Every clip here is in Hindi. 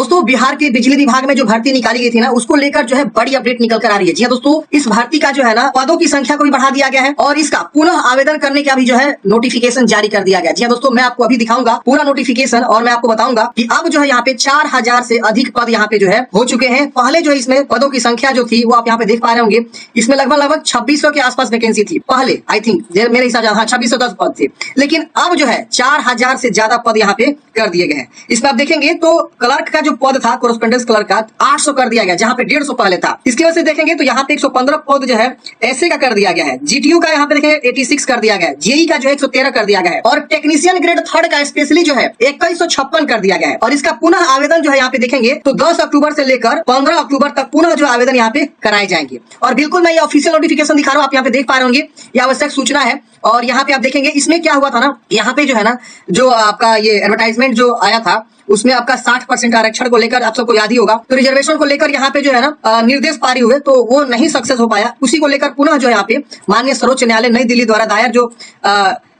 दोस्तों बिहार के बिजली विभाग में जो भर्ती निकाली गई थी ना, उसको लेकर जो है बड़ी अपडेट निकल कर आ रही है। जी हाँ दोस्तों, इस भर्ती का जो है ना पदों की संख्या को भी बढ़ा दिया गया है और इसका पुनः आवेदन करने का भी जो है नोटिफिकेशन जारी कर दिया गया। जी हाँ दोस्तों, मैं आपको अभी दिखाऊंगा पूरा नोटिफिकेशन और मैं आपको बताऊंगा कि अब जो है यहाँ पे 4000 से अधिक पद यहाँ पे जो है हो चुके हैं। पहले जो इसमें पदों की संख्या जो थी वो आप यहाँ पे देख पा रहे होंगे, इसमें लगभग 2600 के आसपास वैकेंसी थी पहले। आई थिंक मेरे हिसाब से 2610 पद थे, लेकिन अब जो है 4000 से ज्यादा पद यहाँ पे कर दिए गए हैं। इसमें आप देखेंगे तो क्लर्क का जो पद था कोरेस्पोंडेंस क्लर्क का 800 कर दिया गया, जहां पे 150 पहले था। इसकी वजह से देखेंगे तो यहाँ पे 115 पद जो है ऐसे का कर दिया गया है। जीटीयू का यहाँ पे देखेंगे 86 कर दिया गया है, जेई का जो है 113 कर दिया गया है और टेक्नीशियन ग्रेड 3rd का स्पेशली जो है 2156 कर दिया गया है। और इसका पुनः आवेदन जो है यहाँ पे देखेंगे तो 10 अक्टूबर से लेकर 15 अक्टूबर तक पुनः जो आवेदन यहाँ पे कराए जाएंगे। और बिल्कुल मैं ये ऑफिशियल नोटिफिकेशन दिखा रहा हूँ, आप यहाँ पे देख पा रहे होंगे, ये आवश्यक सूचना है। और यहाँ पे आप देखेंगे इसमें क्या हुआ था ना, यहाँ पे जो है ना जो आपका ये एडवर्टाइजमेंट जो आया था उसमें आपका 60% आरक्षण को लेकर आप सबको याद ही होगा, तो रिजर्वेशन को लेकर यहाँ पे जो है ना निर्देश पारित हुए तो वो नहीं सक्सेस हो पाया। उसी को लेकर पुनः जो यहाँ पे माननीय सर्वोच्च न्यायालय नई दिल्ली द्वारा दायर जो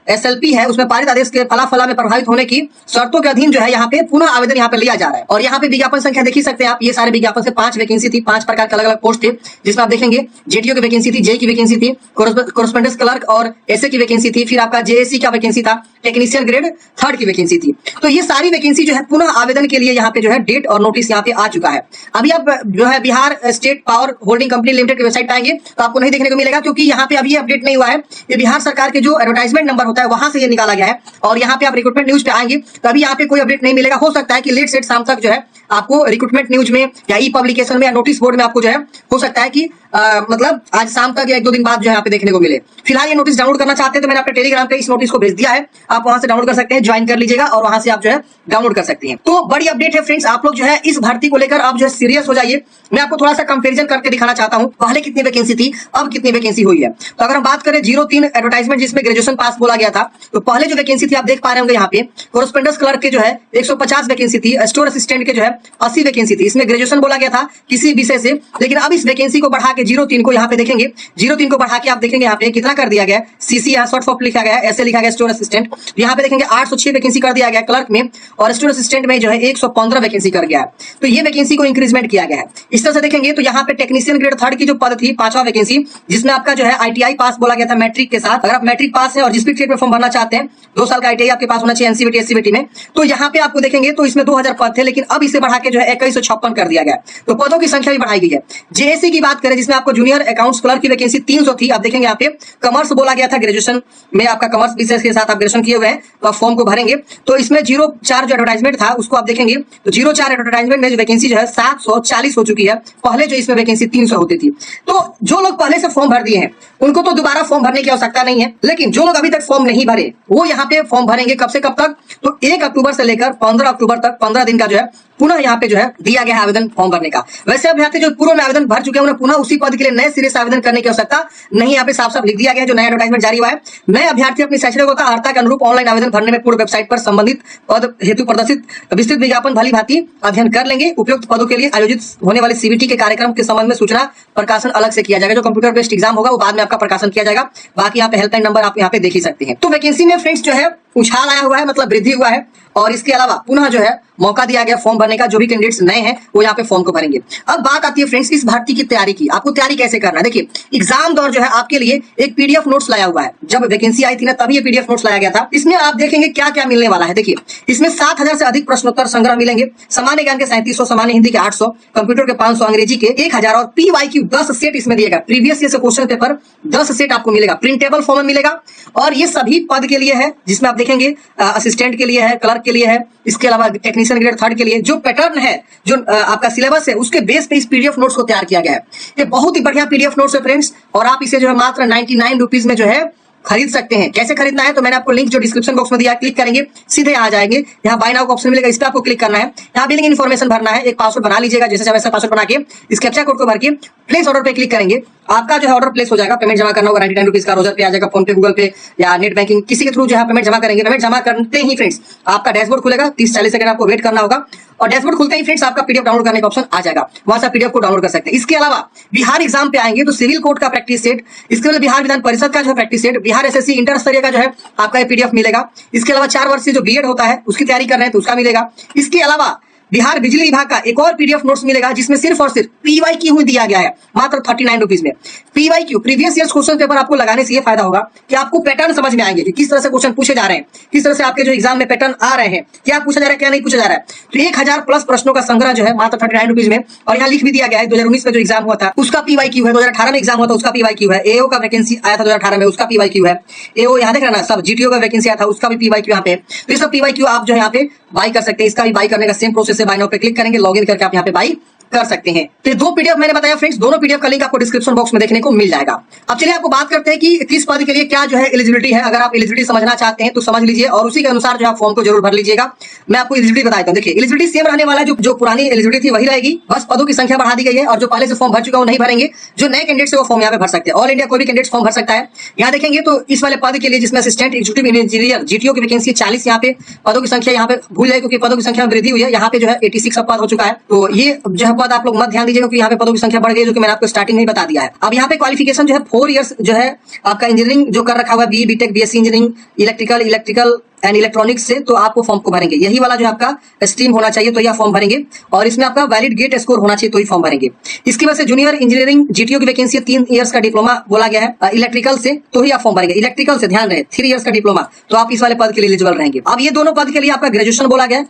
एसएलपी है उसमें पारित आदेश के फला में प्रभावित होने की शर्तों के अधीन जो है यहाँ पे पुनः आवेदन यहाँ पे लिया जा रहा है। और यहाँ पे विज्ञापन संख्या देख ही सकते हैं आप, ये सारे विज्ञापन से 5 वैकेंसी थी, 5 प्रकार के अलग अलग पोस्ट थे, जिसमें आप देखेंगे जेटीओ की वैकेंसी थी, जेई की वैकेंसी थी, कोरेस्पोंडेंस क्लर्क और एसए की वैकेंसी थी, फिर आपका जेएससी का वैकेंसी था, टेक्नीशियन ग्रेड 3rd की वैकेंसी थी। तो ये सारी वैकेंसी जो है पुनः आवेदन के लिए यहाँ पे जो है डेट और नोटिस यहाँ पे आ चुका है। अभी आप जो है Bihar state power holding company limited की वेबसाइट आएंगे तो आपको नहीं देखने को मिलेगा, क्योंकि यहाँ पे अभी अपडेट नहीं हुआ है। ये बिहार सरकार के जो एडवर्टाइजमेंट नंबर होता है वहां से ये निकाला गया है। और यहाँ पे आप रिक्रूटमेंट न्यूज पे आएंगे तो अभी यहाँ पे कोई अपडेट नहीं मिलेगा। हो सकता है कि लेट सेट शाम तक जो है आपको रिक्रूटमेंट न्यूज में या ई पब्लिकेशन में या नोटिस बोर्ड में आपको जो है हो सकता है कि मतलब आज शाम तक या 1-2 दिन बाद जो है यहाँ पे देखने को मिले। फिलहाल ये नोटिस डाउनलोड करना चाहते हैं तो मैंने अपने टेलीग्राम पे इस नोटिस को भेज दिया है, आप वहां से डाउनलोड कर सकते हैं, ज्वाइन कर लीजिएगा और वहां से आप जो है डाउनलोड कर सकते हैं। तो बड़ी अपडेट है फ्रेंड्स, आप लोग जो है इस भर्ती को लेकर आप जो है सीरियस हो जाइए। मैं आपको थोड़ा सा कंपेरिजन करके दिखाना चाहता हूँ, पहले कितनी वैकेंसी थी अब कितनी वैकेंसी हुई है। तो अगर हम बात करें 03 एडवर्टाइजमेंट जिसमें ग्रेजुएशन पास बोला गया था, तो पहले जो वैकेंसी थी आप देख पा रहे होंगे यहाँ पे कोरेस्पोंडेंस क्लर्क के जो है 150 वैकेंसी थी, स्टोर असिस्टेंट के जो है 80 वैकेंसी थी। इसमें ग्रेजुएशन बोला गया था किसी विषय से, लेकिन अब इस वैकेंसी को बढ़ा के 03 को यहाँ पे देखेंगे 03 को बढ़ा के आप देखेंगे यहाँ पे कितना कर दिया गया, सीसी यहाँ शॉर्ट फॉर्म लिखा गया है, ऐसे लिखा गया स्टोर असिस्टेंट। यहाँ पे देखेंगे 806 वैकेंसी कर दिया गया क्लर्क में और स्टोर असिस्टेंट में जो है 115 वैकेंसी कर गया है। तो ये वैकेंसी को इंक्रीजमेंट किया गया है। इस तरह से देखेंगे तो यहाँ पे टेक्नीशियन ग्रेड 3rd की जो पद थी 5वां वैकेंसी, जिसमें आपका जो है आईटीआई पास बोला गया था मैट्रिक के साथ। अगर आप मैट्रिक पास है और जिस भी ट्रेड में फॉर्म भरना चाहते हैं 2 साल का आईटीआई आपके पास होना चाहिए एनसीबीटी एससीबीटी में, तो यहाँ पे आपको देखेंगे तो इसमें 2000 पद थे, लेकिन अब इसे बढ़ा के जो है 2156 कर दिया गया। तो पदों की संख्या भी बढ़ाई गई है। जेएससी की बात करें जिसमें आपको जूनियर अकाउंट्स क्लर्क की वैकेंसी 300 थी, आप देखेंगे यहाँ पे कॉमर्स बोला गया था, ग्रेजुएशन में आपका कॉमर्स विषय के साथ आप ग्रेजुएशन किए हुए हैं तो आप फॉर्म को भरेंगे। तो इसमें 04 जो एडवर्टाइजमेंट था उसको आप देखेंगे तो 04 एडवर्टाइजमेंट में जो वैकेंसी जो है 740 हो चुकी है, पहले जो इसमें वैकेंसी 300 होती थी। तो जो लोग पहले से फॉर्म भर दिए हैं उनको तो दोबारा फॉर्म भरने की आवश्यकता नहीं है, लेकिन जो लोग अभी तक फॉर्म नहीं भरे वो यहाँ पे फॉर्म भरेंगे कब से कब तक, तो 1 अक्टूबर से लेकर 15 अक्टूबर तक 15 दिन का जो है पुनः यहाँ पे जो है दिया गया है आवेदन फॉर्म भरने का। वैसे अभ्यर्थी जो पूर्व में आवेदन भर चुके हैं उन्हें पुनः उसी पद के लिए नए सिरे से आवेदन करने की आवश्यकता नहीं, यहाँ पे साफ साफ लिख दिया गया है जो नया एडवर्टाइजमेंट जारी हुआ है। नए अभ्यर्थी अपनी शैक्षणिक अर्हता के अनुरूप ऑनलाइन आवेदन भरने में पूर्व वेबसाइट पर संबंधित पद हेतु प्रदर्शित विस्तृत विज्ञापन भली भांति अध्ययन कर लेंगे। उपयुक्त पदों के लिए आयोजित होने वाले सीबीटी के कार्यक्रम के संबंध में सूचना प्रकाशन अलग से किया जाएगा। जो कंप्यूटर बेस्ड एग्जाम होगा वो बाद में आपका प्रकाशन किया जाएगा। बाकी यहाँ पे हेल्पलाइन नंबर आप यहाँ पे देख ही सकते हैं। तो वैकेंसी में फ्रेंड्स जो है उछाल आया हुआ है, मतलब वृद्धि हुआ है। और इसके अलावा पुनः जो है मौका दिया गया फॉर्म भरने का, जो भी कैंडिडेट्स नए हैं वो यहाँ पे फॉर्म को भरेंगे। अब बात आती है फ्रेंड्स इस भर्ती की तैयारी की, आपको तैयारी कैसे करना है। देखिए एग्जाम दौर जो है आपके लिए एक पीडीएफ नोट्स लाया हुआ है, जब वैकेंसी आई थी ना तभी ये पीडीएफ नोट्स लाया गया था। इसमें आप देखेंगे क्या क्या मिलने वाला है। देखिए इसमें 7000 से अधिक प्रश्नोत्तर संग्रह मिलेंगे, सामान्य ज्ञान के 3700, सामान्य हिंदी के 800, कंप्यूटर के 500, अंग्रेजी के 1000 और पीवाईक्यू 10 सेट इसमें दिएगा। प्रीवियस ईयर से क्वेश्चन पेपर 10 सेट आपको मिलेगा, प्रिंटेबल फॉर्म में मिलेगा। और ये सभी पद के लिए है, जिसमें आप देखेंगे असिस्टेंट के लिए है, क्लर्क के लिए है, इसके अलावा टेक्नीशियन ग्रेड 3rd के लिए जो पैटर्न है, जो आपका सिलेबस है उसके बेस पे इस पीडीएफ नोट्स को तैयार किया गया है। ये बहुत ही बढ़िया पीडीएफ नोट्स है फ्रेंड्स, और आप इसे जो है मात्र 99 रुपीज में जो है खरीद सकते हैं। कैसे खरीदना है तो मैंने आपको लिंक जो डिस्क्रिप्शन बॉक्स में दिया है, क्लिक करेंगे सीधे आ जाएंगे। यहाँ बाय नाउ का ऑप्शन मिलेगा, इस पर आपको क्लिक करना है। यहाँ बिलिंग इन्फॉर्मेशन भरना है, एक पासवर्ड बना लीजिएगा, जैसे वैसा पासवर्ड बना के इस कैप्चा कोड को भर के प्लेस ऑर्डर पे क्लिक करेंगे। आपका जो है ऑर्डर प्लेस हो जाएगा, पेमेंट जमा करना होगा 99 रुपीज का, रोजर पे आ जाएगा, फोन पे, गूगल पे या नेट बैंकिंग किसी के थ्रू जो है पेमेंट जमा करेंगे। पेमेंट जमा करते ही फ्रेंड्स आपका डैशबोर्ड खुलेगा, 30-40 सेकंड आपको वेट करना होगा और डैशबोर्ड खुलते ही फ्रेंड्स आपका पीडीएफ डाउनलोड करने का ऑप्शन आ जाएगा, वहां से पीडीएफ को डाउनलोड कर सकते हैं। इसके अलावा बिहार एग्जाम पे आएंगे तो सिविल कोड का प्रैक्टिस सेट, इसके बाद बिहार विधान परिषद का जो है practice set, Bihar SSC inter स्तरीय का जो है आपका ये पीडीएफ मिलेगा। इसके अलावा 4 वर्षीय जो बीएड होता है उसकी तैयारी कर रहे हैं तो उसका मिलेगा। इसके अलावा बिहार बिजली विभाग का एक और पीडीएफ नोट्स मिलेगा जिसमें सिर्फ और सिर्फ PYQ ही दिया गया है मात्र 39 रुपीज में। PYQ previous year question paper आपको लगाने से ये फायदा होगा कि आपको पैटर्न समझ में आएंगे कि किस तरह से क्वेश्चन पूछे जा रहे हैं, किस तरह से आपके जो एग्जाम में पैटर्न आ रहे हैं, क्या पूछा जा रहा है क्या नहीं पूछा जा रहा है। तो 1000 प्लस प्रश्नों का संग्रह जो है मात्र 39 रुपीज में। और यहाँ लिख भी दिया गया है 2019 में जो एग्जाम हुआ था उसका PYQ है, 2018 में एग्जाम हुआ था उसका PYQ है, AO का वैकेंसी आया था 2018 में उसका PYQ है, AO यहाँ देख रहे ना सब, GTO का वैकेंसी आया था उसका भी PYQ यहाँ पे। तो ये सब PYQ आप जो है यहाँ पे बाई कर सकते हैं। इसका भी बाई करने का सेम प्रोसेस है, बाय नाउ पे क्लिक करेंगे, लॉगिन करके आप यहाँ पे बाई कर सकते हैं। तो दो पीडीएफ मैंने बताया फ्रेंड्स, दोनों पीडीएफ का लिंक आपको डिस्क्रिप्शन बॉक्स में देखने को मिल जाएगा। अब चलिए आपको बात करते हैं कि किस पद के लिए क्या जो है एलिजिबिलिटी है। अगर आप एलिजिबिलिटी समझना चाहते हैं तो समझ लीजिए और उसी के अनुसार जो आप फॉर्म को जरूर भर लीजिएगा। मैं आपको एलिजिबिलिटी बता देता हूं। देखिए एलिजिबिलिटी सेम रहने वाला है, जो पुरानी एलिजिबिलिटी थी वही रहेगी, बस पदों की संख्या बढ़ा दी गई है। और जो पहले से फॉर्म भर चुका है वो नहीं भरेंगे, जो नए कैंडिडेट से वो फॉर्म यहाँ पे भर सकते हैं। ऑल इंडिया कोई भी कैंडिडेट फॉर्म भर सकता है। यहाँ देखेंगे तो इस वाले पद के लिए जिसमें असिस्टेंट एग्जीक्यूटिव इंजीनियर GTO की वैकेंसी 40, यहाँ पे पदों की संख्या यहाँ पे भूल जाए क्योंकि पदों की संख्या में वृद्धि हुई है। यहाँ पे जो है 86 पद हो चुका है। तो ये जो है पद आप लोग मत ध्यान दीजिएगा क्योंकि यहाँ पे पदों की संख्या बढ़ गई, जो कि मैंने आपको स्टार्टिंग में ही बता दिया है। अब यहाँ पे क्वालिफिकेशन जो है 4 इयर्स जो है आपका इंजीनियरिंग जो कर रखा हुआ है, BE BTech BSc engineering electrical and electronics से, तो आपको फॉर्म को भरेंगे। यही वाला जो आपका स्ट्रीम होना चाहिए तो यह फॉर्म भरेंगे और इसमें आपका वैलिड गेट स्कोर होना चाहिए तो ही फॉर्म भरेंगे। इसकी वजह से जूनियर इंजीनियरिंग GTO की वैकेंसी 3 इयर्स का डिप्लोमा बोला गया है इलेक्ट्रिकल से, तो ही आप फॉर्म भरेंगे। इलेक्ट्रिकल से ध्यान रहे 3 इयर्स का डिप्लोमा, तो आप इस वाले पद के लिए एलिजिबल रहेंगे। अब ये दोनों पद के लिए आपका ग्रेजुएशन बोला गया है।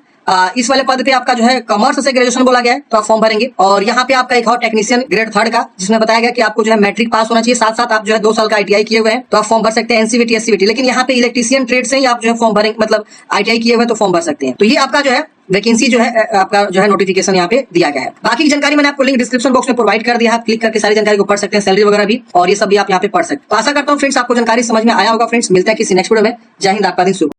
इस वाले पद पे आपका जो है कॉमर्स से ग्रेजुएशन बोला गया है तो आप फॉर्म भरेंगे। और यहाँ पे आपका एक और टेक्नीशियन ग्रेड 3 का जिसमें बताया गया कि आपको जो है मैट्रिक पास होना चाहिए, साथ साथ आप जो है 2 साल का ITI किए हुए हैं तो आप फॉर्म भर सकते हैं, NCVT SCVT। लेकिन यहाँ पे इलेक्ट्रीशियन ट्रेड से ही आप जो है फॉर्म भरेंगे, मतलब ITI किए हुए तो फॉर्म भर सकते हैं। तो ये आपका जो है वैकेंसी जो है आपका जो है नोटिफिकेशन यहाँ पे दिया गया है। बाकी की जानकारी मैंने आपको लिंक डिस्क्रिप्शन बॉक्स में प्रोवाइड कर दिया है, आप क्लिक करके सारी जानकारी को पढ़ सकते हैं, सैलरी वगैरह भी, और ये सब भी आप यहाँ पे पढ़ सकते हैं। तो आशा करता हूँ फ्रेंड्स आपको जानकारी समझ में आया होगा। फ्रेंड्स मिलते हैं किसी नेक्स्ट वीडियो में। जय हिंद, आपका दिन शुभ।